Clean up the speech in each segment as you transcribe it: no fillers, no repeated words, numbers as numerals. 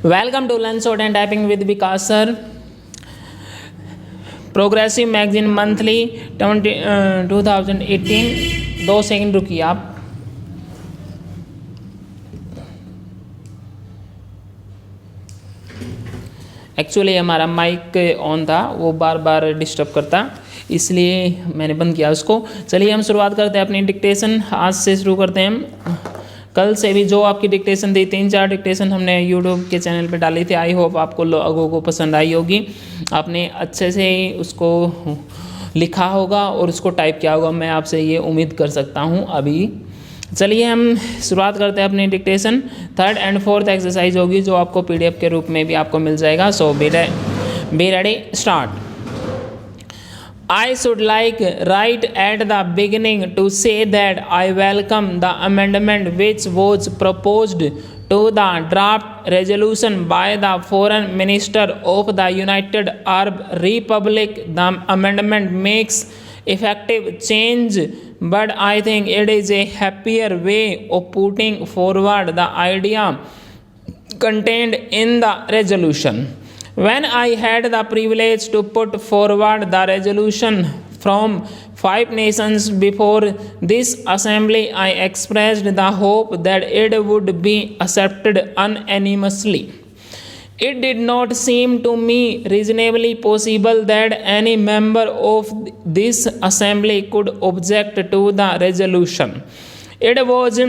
Welcome to Learn Short and Typing with Vikas sir. Progressive magazine monthly 2018। 2 second रुकिए आप। Actually हमारा mic on था, वो बार बार disturb करता, इसलिए मैंने बंद किया उसको। चलिए हम शुरुआत करते हैं अपनी डिक्टेशन। आज से शुरू करते हैं हम। कल से भी जो आपकी डिक्टेशन दी, 3-4 डिक्टेशन हमने यूट्यूब के चैनल पे डाली थी। आई होप आपको लोगों को पसंद आई होगी। आपने अच्छे से उसको लिखा होगा और उसको टाइप किया होगा, मैं आपसे ये उम्मीद कर सकता हूँ अभी। चलिए हम शुरुआत करते हैं अपनी dictation. 3rd and 4th exercise होगी जो आपको PDF के रूप में भी आपको मिल जाएगा। So be ready, start. I should like right at the beginning to say that I welcome the amendment which was proposed to the draft resolution by the Foreign Minister of the United Arab Republic. The amendment makes effective change, but I think it is a happier way of putting forward the idea contained in the resolution. When I had the privilege to put forward the resolution from 5 nations before this assembly, I expressed the hope that it would be accepted unanimously. It did not seem to me reasonably possible that any member of this assembly could object to the resolution. It was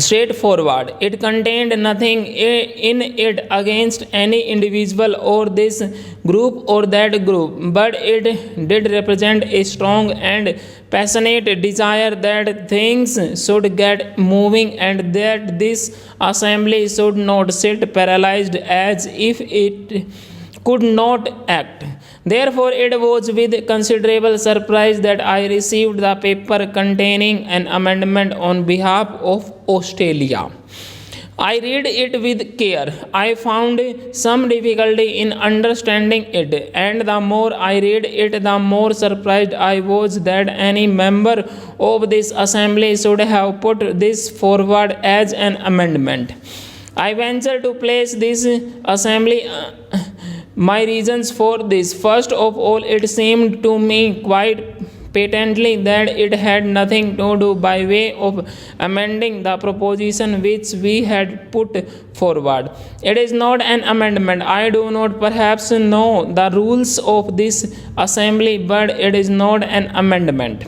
straightforward. It contained nothing in it against any individual or this group or that group, but it did represent a strong and passionate desire that things should get moving and that this assembly should not sit paralyzed as if it could not act. Therefore, it was with considerable surprise that I received the paper containing an amendment on behalf of Australia. I read it with care. I found some difficulty in understanding it, and the more I read it, the more surprised I was that any member of this assembly should have put this forward as an amendment. I venture to place this assembly my reasons for this. First of all, it seemed to me quite patently that it had nothing to do by way of amending the proposition which we had put forward. It is not an amendment. I do not perhaps know the rules of this assembly, but it is not an amendment.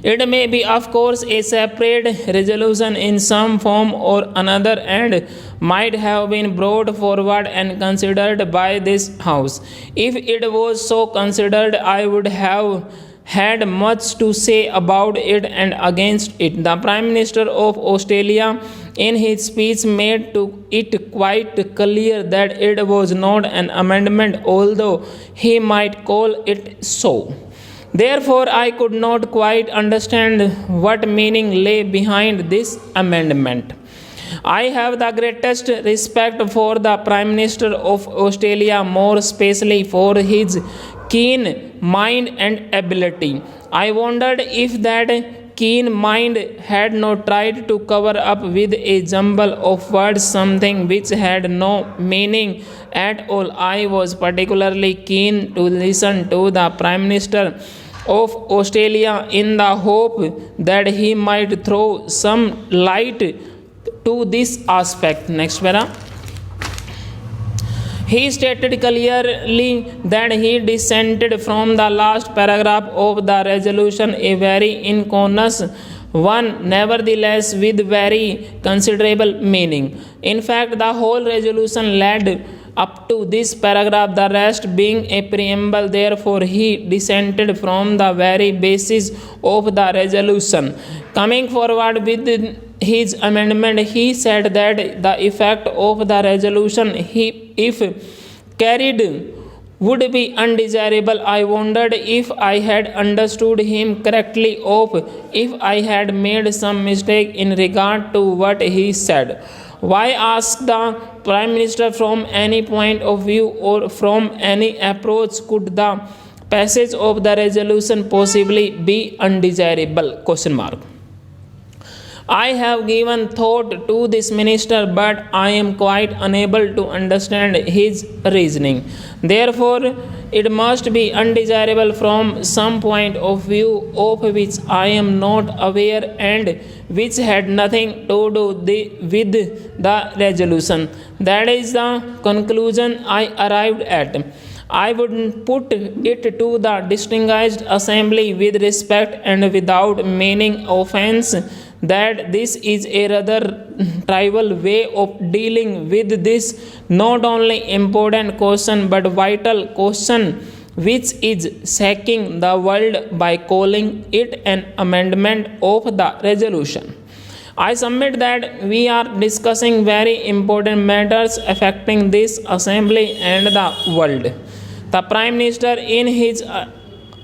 It may be, of course, a separate resolution in some form or another and might have been brought forward and considered by this House. If it was so considered, I would have had much to say about it and against it. The Prime Minister of Australia, in his speech, made it quite clear that it was not an amendment, although he might call it so. Therefore, I could not quite understand what meaning lay behind this amendment. I have the greatest respect for the Prime Minister of Australia, more especially for his keen mind and ability. I wondered if that keen mind had not tried to cover up with a jumble of words something which had no meaning at all. I was particularly keen to listen to the Prime Minister of Australia in the hope that he might throw some light to this aspect. Next para. He stated clearly that he dissented from the last paragraph of the resolution, a very inconus one, nevertheless with very considerable meaning. In fact, the whole resolution led up to this paragraph, the rest being a preamble. Therefore, he dissented from the very basis of the resolution. Coming forward with his amendment, he said that the effect of the resolution, if carried, would be undesirable. I wondered if I had understood him correctly or if I had made some mistake in regard to what he said. Why, asked the Prime Minister, from any point of view or from any approach could the passage of the resolution possibly be undesirable? Question mark. I have given thought to this minister, but I am quite unable to understand his reasoning. Therefore, it must be undesirable from some point of view of which I am not aware and which had nothing to do with the resolution. That is the conclusion I arrived at. I would put it to the distinguished assembly with respect and without meaning offense that this is a rather trivial way of dealing with this not only important question but vital question which is shaking the world by calling it an amendment of the resolution. I submit that we are discussing very important matters affecting this assembly and the world. The Prime Minister in his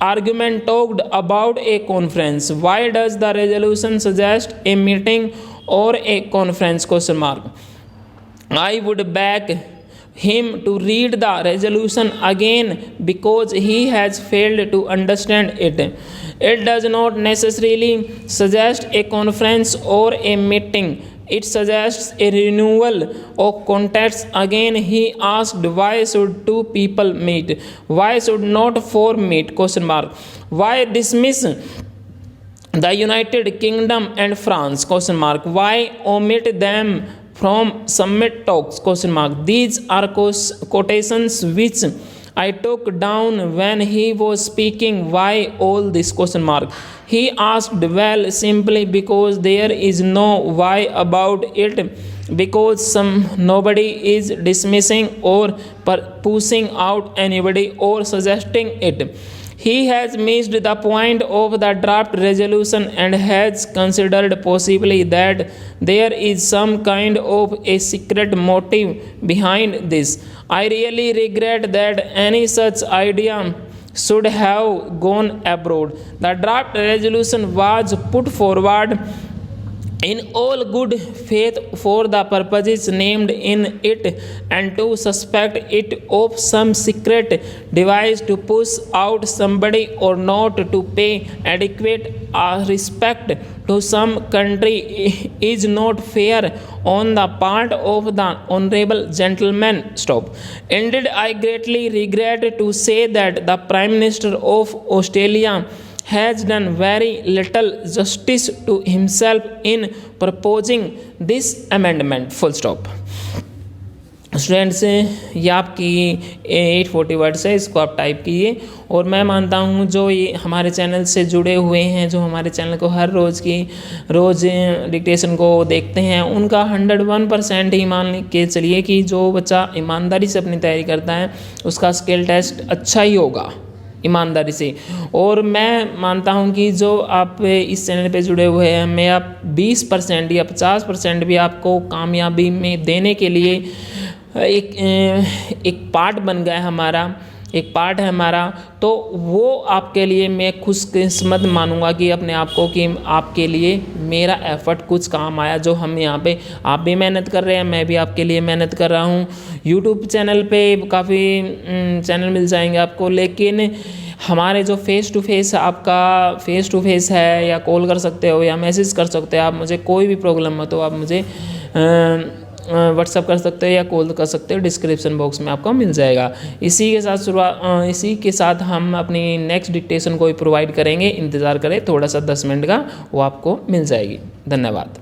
argument talked about a conference. Why does the resolution suggest a meeting or a conference? Question mark. I would beg him to read the resolution again because he has failed to understand it. It does not necessarily suggest a conference or a meeting. It suggests a renewal of contacts. Again, he asked, why should two people meet? Why should not four meet? Question mark. Why dismiss the United Kingdom and France? Question mark. Why omit them from summit talks? Question mark. These are quotations which I took down when he was speaking. Why all this? Question mark. He asked, well, simply because there is no why about it, because nobody is dismissing or pushing out anybody or suggesting it. He has missed the point of the draft resolution and has considered possibly that there is some kind of a secret motive behind this. I really regret that any such idea should have gone abroad. The draft resolution was put forward in all good faith for the purposes named in it, and to suspect it of some secret device to push out somebody or not to pay adequate respect to some country is not fair on the part of the honorable gentleman. Stop. Indeed, I greatly regret to say that the Prime Minister of Australia has done very little justice to himself in proposing this amendment. Full stop. Students ये आपकी 840 words है, इसको आप type कीजिए। और मैं मानता हूँ जो ये हमारे चैनल से जुड़े हुए हैं, जो हमारे चैनल को हर रोज़ डिक्टेशन को देखते हैं, उनका 101% ही मान के चलिए कि जो बच्चा ईमानदारी से अपनी तैयारी करता है उसका स्किल टेस्ट अच्छा ही होगा ईमानदारी से। और मैं मानता हूं कि जो आप इस चैनल पे जुड़े हुए हैं, मैं आप 20% या 50% भी आपको कामयाबी में देने के लिए एक पार्ट बन गया है हमारा, तो वो आपके लिए मैं खुशकिस्मत मानूंगा कि अपने आप को कि आपके लिए मेरा एफर्ट कुछ काम आया। जो हम यहाँ पे आप भी मेहनत कर रहे हैं, मैं भी आपके लिए मेहनत कर रहा हूँ। यूट्यूब चैनल पे काफ़ी चैनल मिल जाएंगे आपको, लेकिन हमारे जो फेस टू फेस है, या कॉल कर सकते हो या मैसेज कर सकते हो आप मुझे, कोई भी प्रॉब्लम हो तो आप मुझे व्हाट्सअप कर सकते हो या कॉल कर सकते हो, डिस्क्रिप्शन बॉक्स में आपको मिल जाएगा। इसी के साथ हम अपनी नेक्स्ट डिक्टेशन को भी प्रोवाइड करेंगे, इंतज़ार करें थोड़ा सा 10 मिनट का, वो आपको मिल जाएगी। धन्यवाद।